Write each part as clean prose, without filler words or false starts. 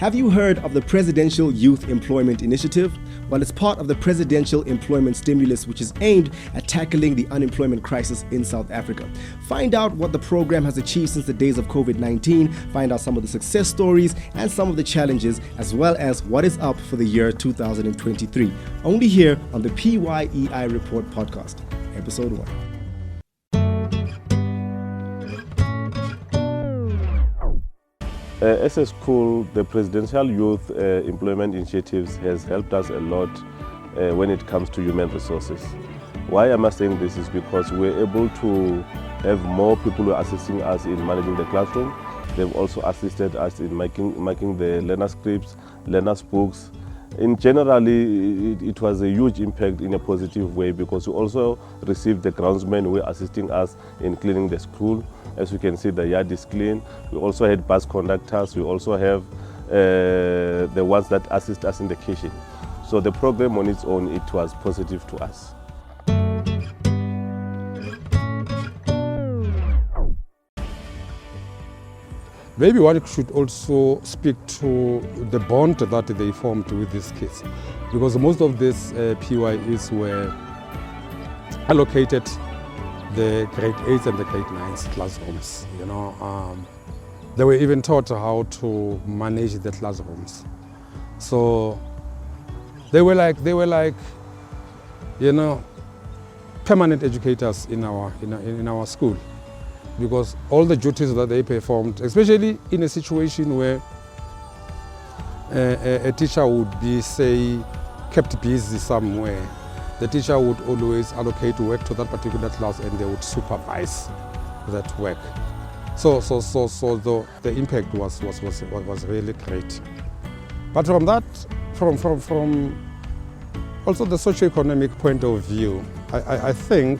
Have you heard of the Presidential Youth Employment Initiative? Well, it's part of the Presidential Employment Stimulus, which is aimed at tackling the unemployment crisis in South Africa. Find out what the program has achieved since the days of COVID-19, find out some of the success stories and some of the challenges, as well as what is up for the year 2023. Only here on the PYEI Report podcast, episode 1. As a school, the Presidential Youth Employment Initiatives has helped us a lot when it comes to human resources. Why am I saying this is because we're able to have more people who are assisting us in managing the classroom. They've also assisted us in making the learner scripts, learners books. In generally, it was a huge impact in a positive way because we also received the groundsmen who were assisting us in cleaning the school. As you can see, the yard is clean. We also had bus conductors. We also have the ones that assist us in the kitchen. So the program on its own, it was positive to us. Maybe one should also speak to the bond that they formed with these kids, because most of these PYEs were allocated the grade 8s and the grade 9s classrooms. They were even taught how to manage the classrooms. So they were like permanent educators in our school, because all the duties that they performed, especially in a situation where a teacher would be, say, kept busy somewhere, the teacher would always allocate work to that particular class and they would supervise that work. So the impact was really great. But from that, from also the socio-economic point of view, I think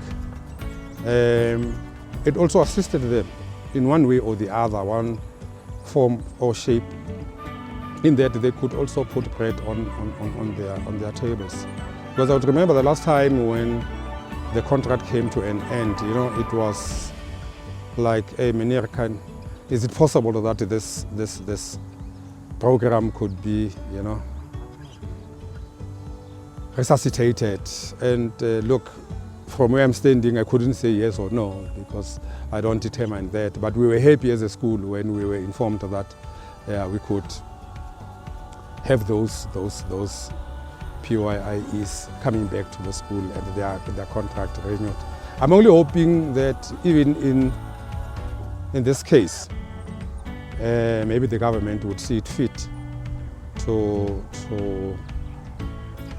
it also assisted them in one way or the other, one form or shape, in that they could also put bread on their tables. Because I would remember the last time when the contract came to an end, it was like, hey, Meneer, is it possible that this program could be, resuscitated? And look, from where I'm standing, I couldn't say yes or no, because I don't determine that. But we were happy as a school when we were informed that we could have those PYEs coming back to the school and their contract renewed. I'm only hoping that even in this case, maybe the government would see it fit to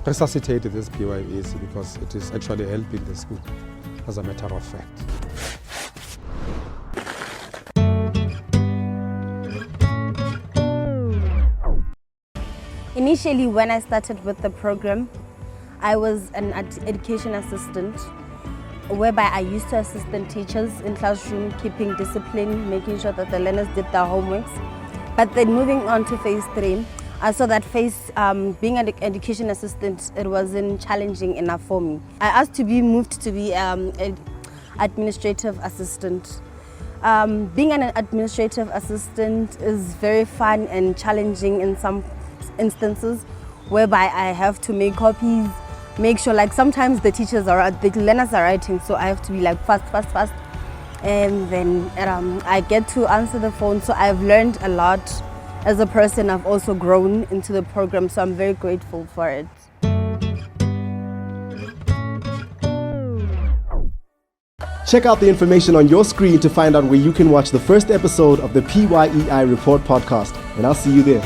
resuscitate these PYEs, because it is actually helping the school, as a matter of fact. Initially, when I started with the program, I was an education assistant, whereby I used to assist the teachers in classroom, keeping discipline, making sure that the learners did their homeworks. But then moving on to phase 3, I saw that being an education assistant, it wasn't challenging enough for me. I asked to be moved to be an administrative assistant. Being an administrative assistant is very fun and challenging in some instances, whereby I have to make copies, make sure, like, sometimes the learners are writing, so I have to be like fast, and then I get to answer the phone. So I've learned a lot as a person. I've also grown into the program, so I'm very grateful for it. Check out the information on your screen to find out where you can watch the first episode of the PYEI Report podcast, and I'll see you there.